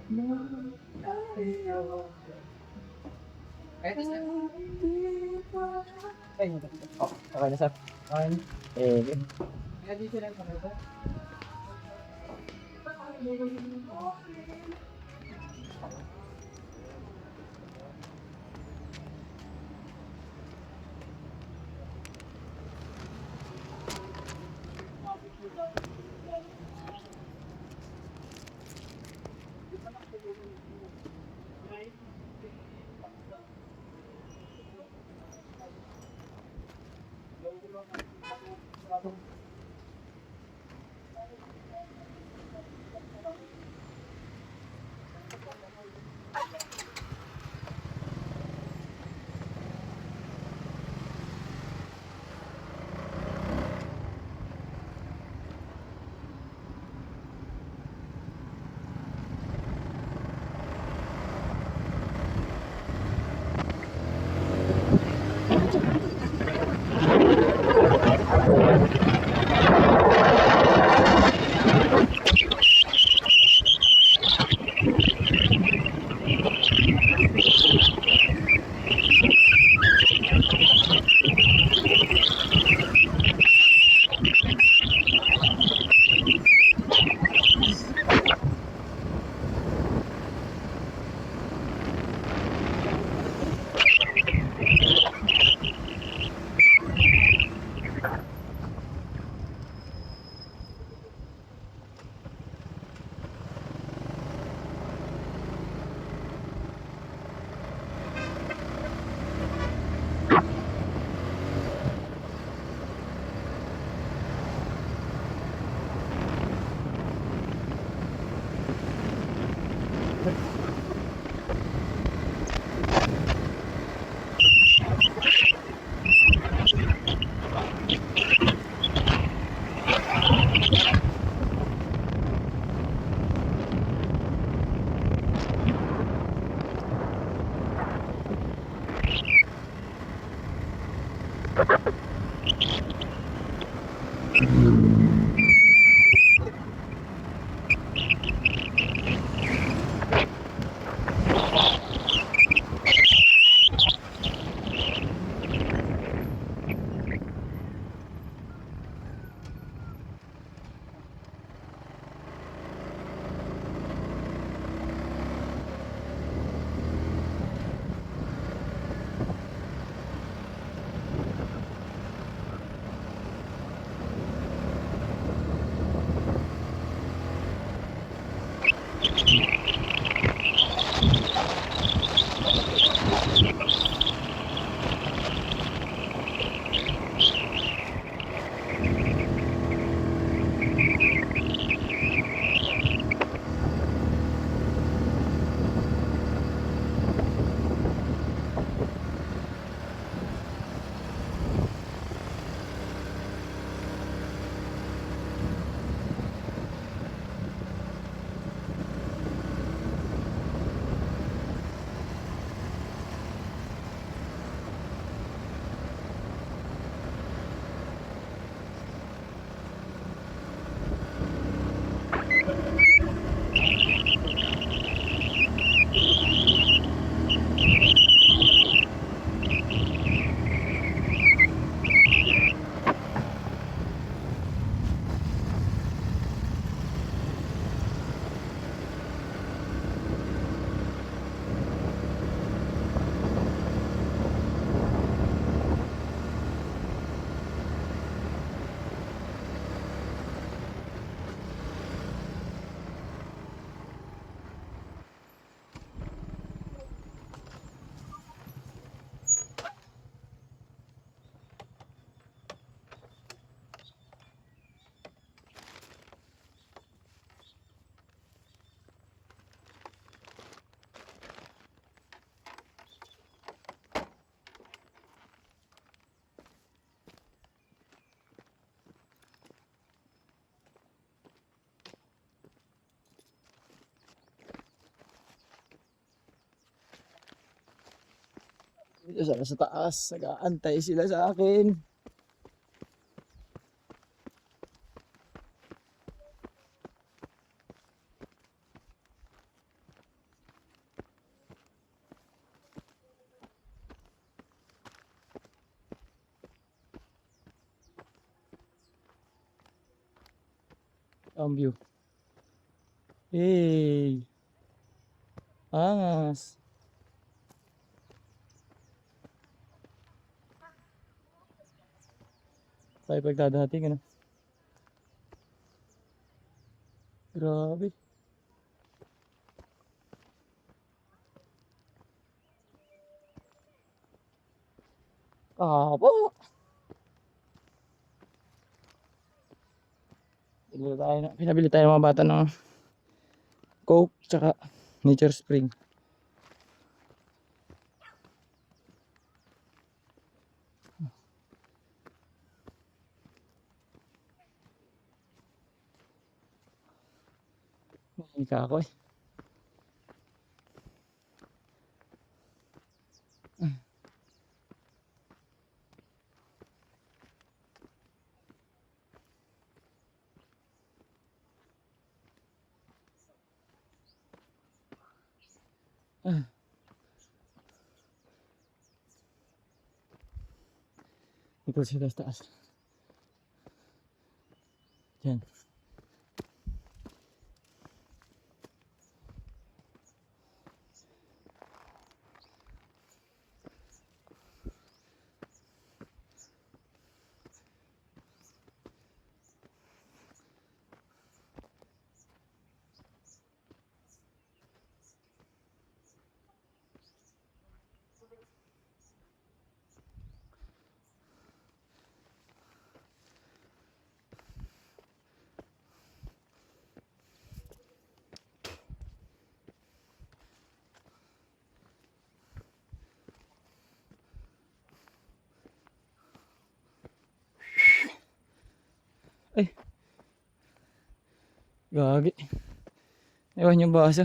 Ay, oh, okay na sir. Okay. Eh, kaya dito lang kami sir. Dito sana sa taas, nag-aantay sila sa akin. Ang view. Hey! Angas! Tayo pagdadating, ano? Grabe. Kapo! Pinabili tayo ng mga bata ng Coke tsaka Nature Spring. Hika ako eh. Ito sa taas. Yan. Ay. Gagi. Ewan yung baso.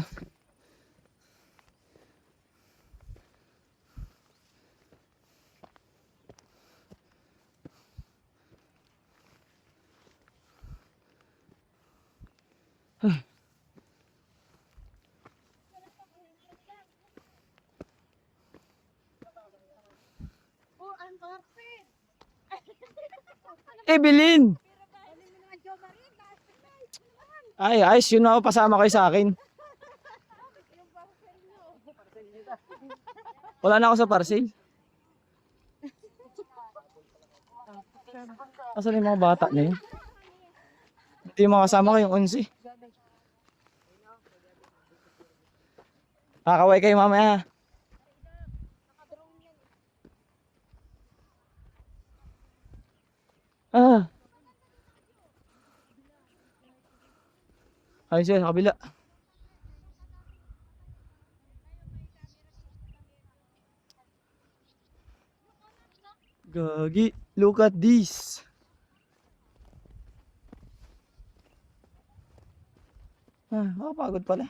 Evelyn! Ay, ayos yun ako. Pasama kayo sa akin. Wala na ako sa parcel. Asan yung mga bata na yun? Hindi yung mga kasama ko yung 11. Kakaway kayo mamaya. Ah. Ayun siya, sa kabila. Gagi, look at this. Pagod pala.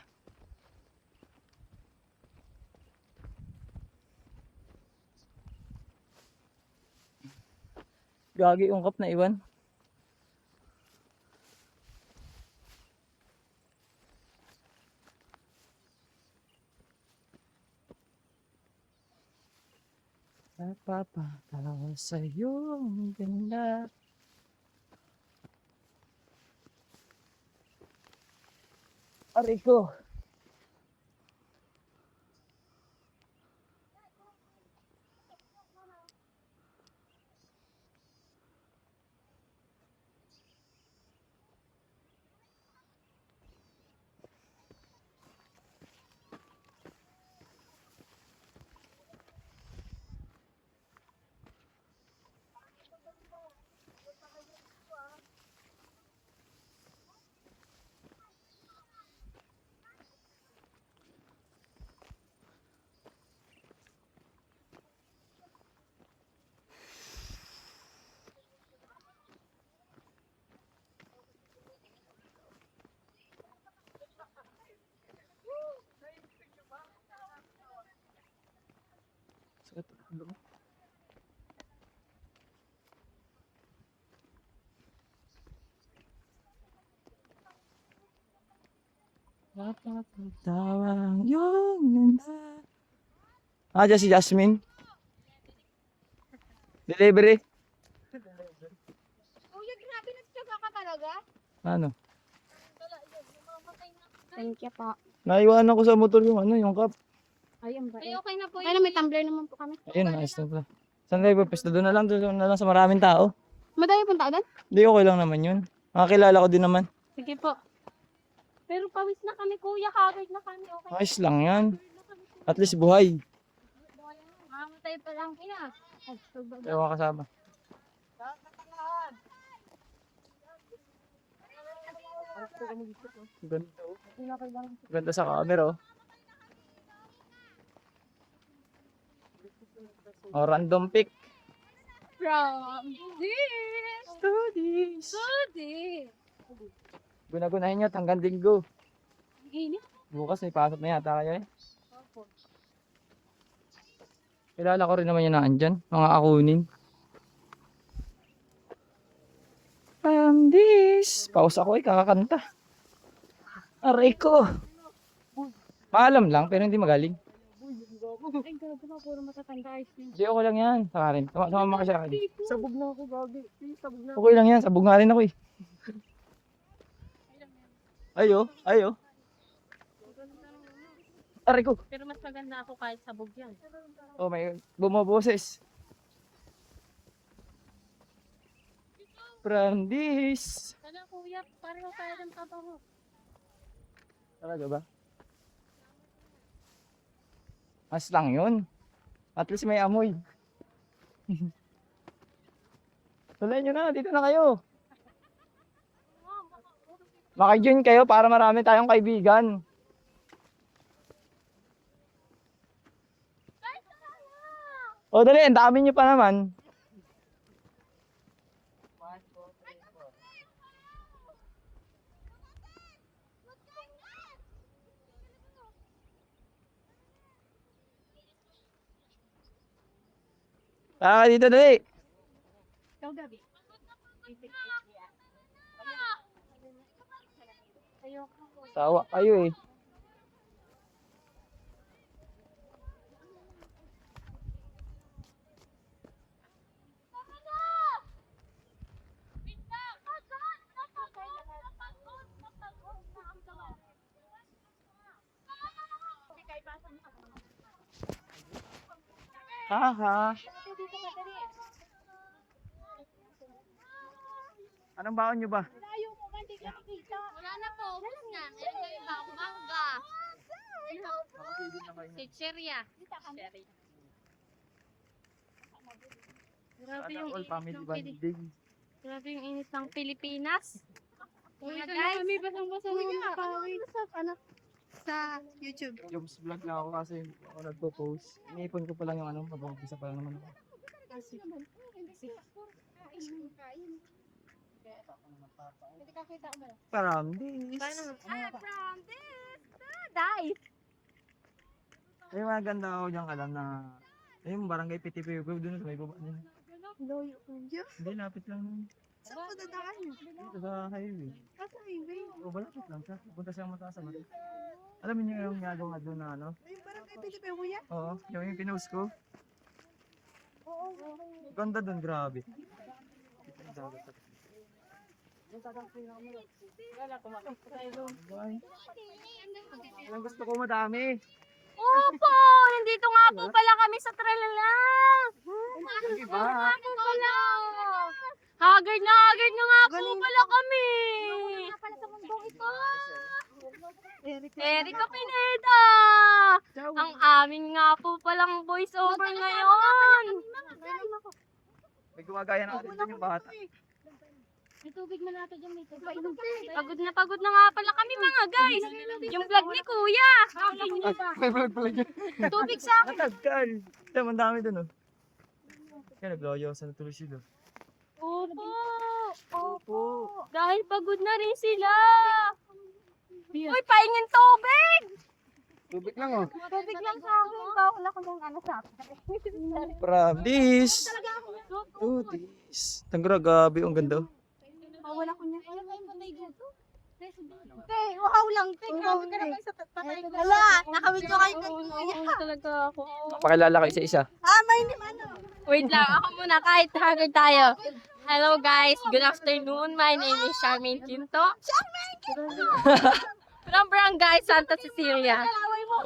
Gagi, ungkap na iwan. Napapatawa sa'yo ang ganda. Aray ko. Napapatawa ang iyong ganda. Dyan si Jasmine. Delivery. Kuya, grabe nagtsaga ka talaga? Ano? Thank you po. Naiwanan ko sa motor yung yung cup. Ay, okay na po. Ay, may tumbler naman po kami. Ayun, nice na pala. Saan kayo pwesto? Doon na lang sa maraming tao. Madami pong tao doon? Hindi, okay lang naman yun. Makakilala ko din naman. Sige po. Pero pawis na kami, kuya. Hagard na kami. Okay. Ayos lang yan. At least buhay. Mamatay pa lang ina. Ewan kasama. Ganda oh. Ganda sa camera oh. Oh, random pick. From this Studies. to this. Gunagunahin nyo hanggang linggo. Init. Bukas may pasok na yata kayo eh. Kilala ko rin naman yun na andyan. Mga akunin. This. Pause ako eh, kakakanta. Aray ko. Maalam lang, pero hindi magaling. Ay, grabe na. Puro matatanda. Hindi, okay lang yan. Saka rin. Sumama ka siya akin. Sabog na ako, gagi. Sabog na. Okay lang yan. Sabog nga rin ako eh. Ayo, ayo. Aray ko. Pero mas maganda ako kahit sabog yan. Oh, may bumaboses. Brandis. Sana kuya, pareho tayo ng tabaho. Talaga ba? Mas lang yun. At least may amoy. Tuloy nyo na, dito na kayo. Maki-join kayo para marami tayong kaibigan. O dali, ang dami nyo pa naman. Tara ka dito, dali. Ikaw, Gabi. Ayoko. Sawa kayo eh. Haha. Anong baon nyo ba? Wala na po. Ubus na. Meron kayo ba? Mangga. Chicheria. Grabe yung All init family ng bonding. Grabe yung init ng Pilipinas. Mga guys. Kami basang-basa ng nakawin. Sa YouTube. Yung vlog na ako kasi ako nagpo-post. Iniipon ko pa lang yung mag-umpisa pa lang naman ako. Parandis. From this to dive. Ay, maganda ako diyang alam na yung barangay PTP doon sa may baba niya. Loyo ko dyan. Hindi, lapit lang nun. Saan ko dadaan? Dito sa highway. Sa highway. O, malapit lang siya. Punta siya mataas naman. Alam niyo yung ginagawa doon na ano? Yung barangay PTP kuya? Oo, yung pinost ko. Oo. Ganda doon, grabe. Ang gusto ko madami. Opo! Nandito nga po pala kami sa Tralala. Iba. Nga po pala. Haggard na nga po pala kami. Erika Pineda. Ang amin nga po palang voice over ngayon. May gumagaya na atin yung bata. May tubig na natin dyan, may tubig. Pagod na nga pala kami mga guys. Yung vlog ni Kuya. May vlog pala dyan. Tubig sa akin. Natagkal. Ito, ang dami doon, oh. Kaya nagloyo sa natuloy sila. Opo. Dahil pagod na rin sila. Uy, paingin tubig. Tubig lang, oh. Tubig lang sa akin. Wala ko ng ano sa akin. Promise. Tutis. Tangra, gabi. Ang ganda, oh. Wala ko niya. Wala kayong patay dito. Te, wow lang. Te, grabe ka naman sa patay ko. Wala, nakawit ko kayo. Talaga ako. Pakilala ka isa-isa. May ano. Wait lang, ako muna kahit haggard tayo. Hello guys, good afternoon. My name is Charmaine Quinto. Charmaine Quinto! From Barangay Santa Cecilia.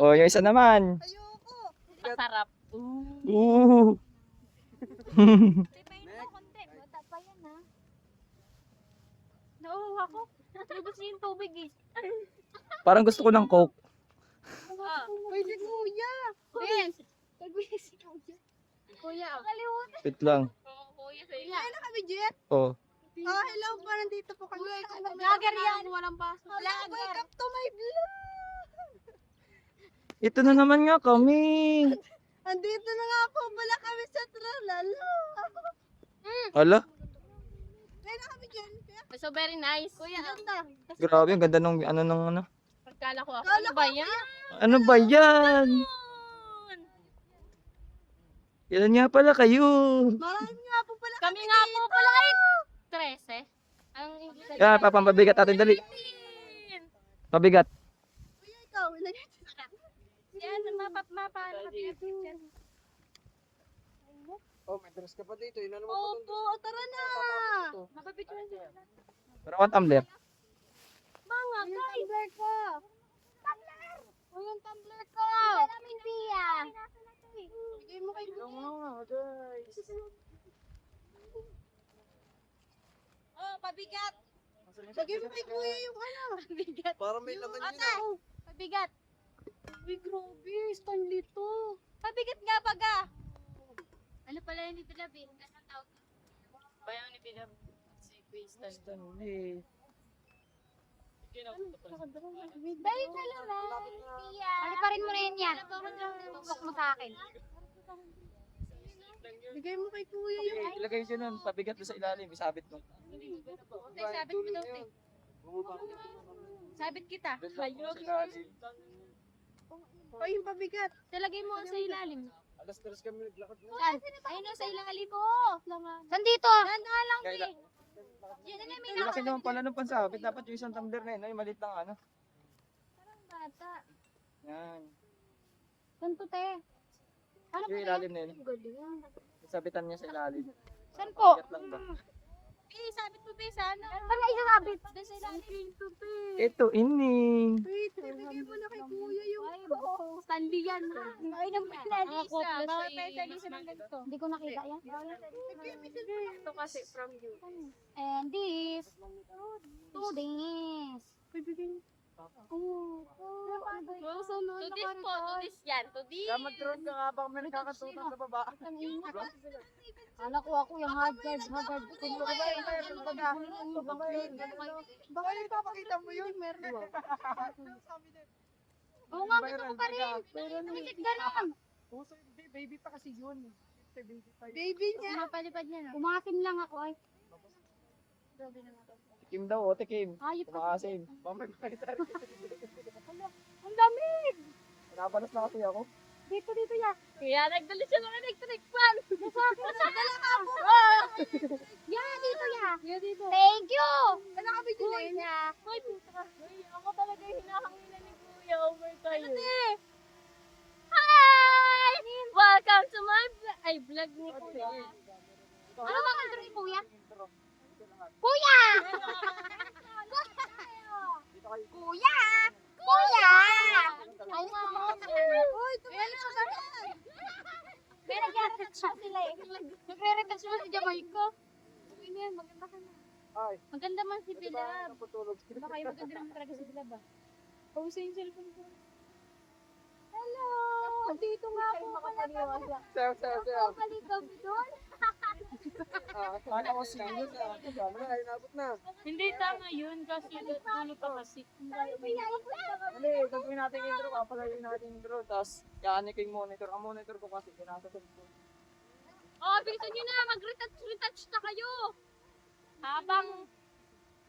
Oh, yung isa naman. Ayoko. Masarap. Ooh. Tipayin mo konti. Bata pa yan ha. Nauuha ko. Ubus niya yung tubig eh. Parang gusto ko ng Coke. Pwede kuya. Ben. Pwede si kuya. Kuya. Kalimutan. Wait lang. Kuya sa iyo. Kaya na kami, Jet? Oh. Hello po. Nandito po kami. Vlogger yan. Walang baso. Vlogger. Welcome to my vlog. Ito na naman nga kami. Andito na nga po pala kami sa Tralala. Hala, Kaya na kami, Jen. So very nice. Kuya, ganda. grabe, ang ganda nung ano. Pagkala ko ako. Ano ba yan? Ano ba yan? Ilan nga pala kayo? Marami nga po pala kami nga po pala ay 13. Ang Yan, papampabigat natin, dali. Pabigat. Kuya, ikaw. Yan, mapa. Oh, may dress ka pa dito. Ina naman Opo, tara na. Makapicture na. Pero one tumbler. Mga guys. Tumbler ko. Tumbler. O yung tumbler ko. Namin Pia. Bigay mo kay guys. Oh, pabigat. Bigay mo kay kuya yung ano. Pabigat. Para may laman yun ah. Pabigat. Uy, grabe. Stanley to. Pabigat nga baga. Ano pala yun ni Bilab eh? Ano tawag? Bayaw ni Bilab si Crystal. Stanley. Dahil na lang. Pia. Ano pa rin mo rin yan? Tubok mo sa akin. Bigay mo kay kuya yung Ilagay siya nun, pabigat doon sa ilalim, isabit mo. sabit mo daw. te. Sabit kita. Doon sa ilalim. O yung pabigat. Talagay mo sa ilalim. Alas tres kami naglakad mo. Saan? Ayun o, sa ilalim mo. Saan dito? Saan nga lang Kaya, eh. Yan na may laki naman pala nung pansabit, dapat yung isang tumbler na yun, ay maliit lang ano. bata. Yan. Saan to, te? Ano Yung ilalim na yun, Galing. sabitan niya sa ilalim. Saan po? Bigat lang ba? Sabit mo, be, sana. Saan na isasabit? Doon sa ilalim. Ito, ini. Wait, ibigay mo na kay kuya yung Stanley yan. Ay, nang pinalisa. Bawal pa yung Lisa ng ganito. Hindi ko nakita yan. Ito kasi from you. And this. To this. To this po, to this yan. To this. Kaya mag-drone ka nga baka may nakakatutan sa baba. Kala ko ako yung hard-guard. Baka yung papakita mo yun. Oo nga, gusto ko pa rin. Bakit ganun? Puso, baby pa kasi yun. Baby niya. Mapalipad niya, no? Umakin lang ako, ay. Tikim daw, o tikim. Ayop ka. Kumakasim. Mamay makita rin. Ang dami! Napanas na kasi ako. Dito ya. Kaya nagdala siya ng electric fan. Dala ka po. Yeah, dito ya. Thank you! Ano kami dito niya? Hoy, puta ka. Hoy, ako talaga yung hinahanginan ni Kuya over kayo. Hi! Welcome to my vlog ni Kuya. Ano ba kaldro ni kuya? Kuya! Kuya! Kuya! Ay, uy, tumalik ka na. May nag-retouch sila eh. Nag-retouch mo si Jamaica. Uy, yan, maganda ka na. Ay. Maganda man si Bilab. Naputulog. Baka kayo maganda naman talaga si Bilab ah. Pausa yung cellphone ko. Hello! Dito nga po pala kami. Sayaw. Balik kami doon. Akala ko single na. Ay, nabot na. Hindi tama yun kasi dulo pa kasi. Hindi, gagawin natin yung intro, papagayin natin yung intro, tapos kaanin ko yung monitor. Ang monitor ko kasi, pinasa sa phone. Oh, bilisan nyo na. Mag-retouch na kayo. Habang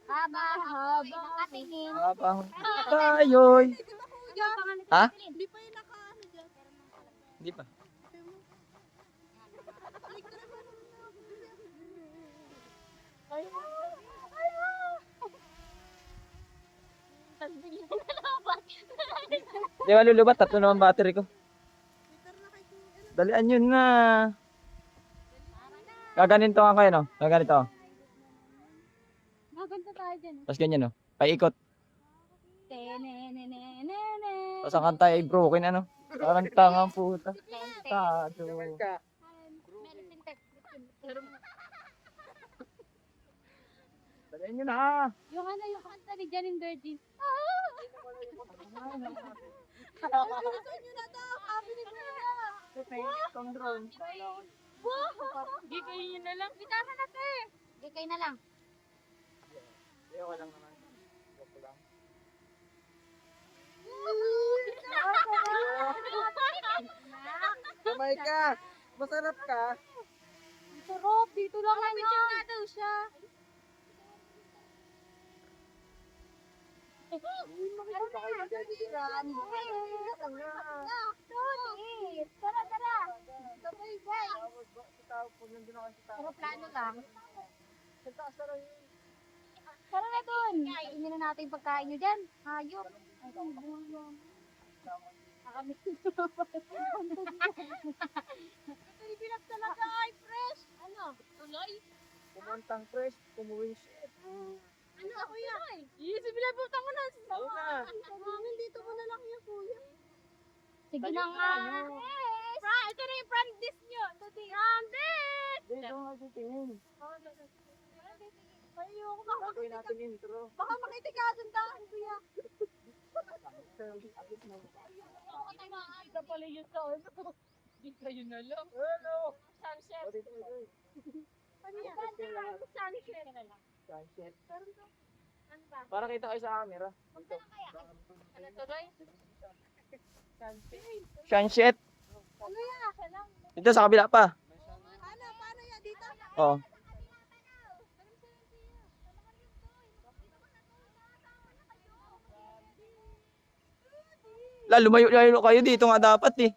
Nakatingin. Habang tayo'y... Ha? Hindi pa yung naka-ano dyan. Hindi pa. Di ba lulubat? Tatlo naman battery ko. Dalian yun na. Gaganito nga kayo, no? Gaganito. Maganda tayo dyan. Tapos ganyan, no? Paikot. Tenenenenenen. Tapos ang kanta ay broken ano. Parang tangang puta. Tado. Ka. Medicine tech. Dalihan nyo na. Yung ano, yung kanta ni Janine Virgin. Gigay nyo na lang. Bitasan natin. Gikay na lang. Ayaw lang naman. Joke lang. Kamay ka. Masarap ka. Sarap, dito lang na Picture nga daw siya. Tara, tara. Sabay, guys. Aeroplano lang. Tara na dun. Kainin na natin yung pagkain nyo dyan. Hayop. Ay, bunga. Nakamiss na Pinag talaga ay fresh. Ano? Tuloy? Kumantang fresh. Kumuwing shit. Ano ako yan? Yes, binabutan ko na. Oo na. Mami, dito mo na lang yung kuya. Sige na nga. Ito na yung practice nyo. Practice! Dito nga titingin. Ayoko Gagawin natin intro. Baka makitikasan tayo, kuya. Ito pala yung sa ano. Di kayo na lang. Hello. Sunset. O, dito, dito. Ano yan? Sunset na lang. Sunset. Ano ba? Para kita kayo sa camera. Dito. Ano tuloy? Sunset. Ano yan? Siya lang. Dito sa kabila pa. Ano? Paano yan? Dito? Oo. Lumayo kayo dito nga dapat eh.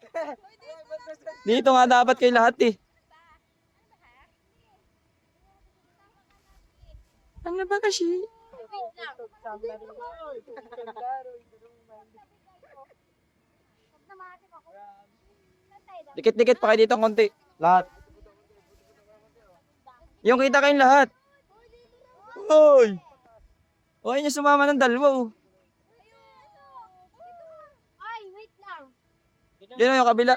Dito nga dapat kayo lahat eh. Ano ba kasi? Wait lang. Huwag na makakit ako. Dikit-dikit pa kayo dito ng konti. Lahat. Yung kita kayong lahat. Hoy! Huwag niyo sumama ng dalawa oh. Ay, wait lang. Yun yung kabila.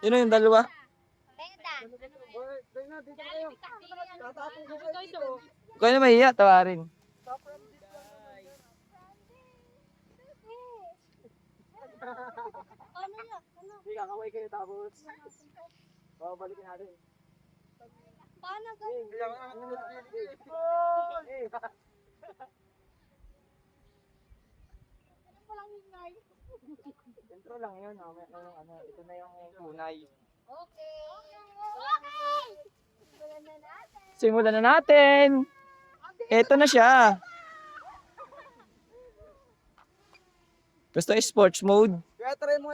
Yun yung dalawa. Tenda. Oy, dito na, dito kayo. Tatapon ko kayo dito. Huwag kayo na mahiya, tawarin. Ano yan? Ano? Hindi, kakaway kayo tapos. Babalikin natin. Paano ka? Eh, hindi ako Ano pa lang yung knife? intro lang yun. Ito na yung tunay. Okay. Okay. Simulan na natin. Simulan na natin. Eto na siya. Gusto sports mode? Kaya try mo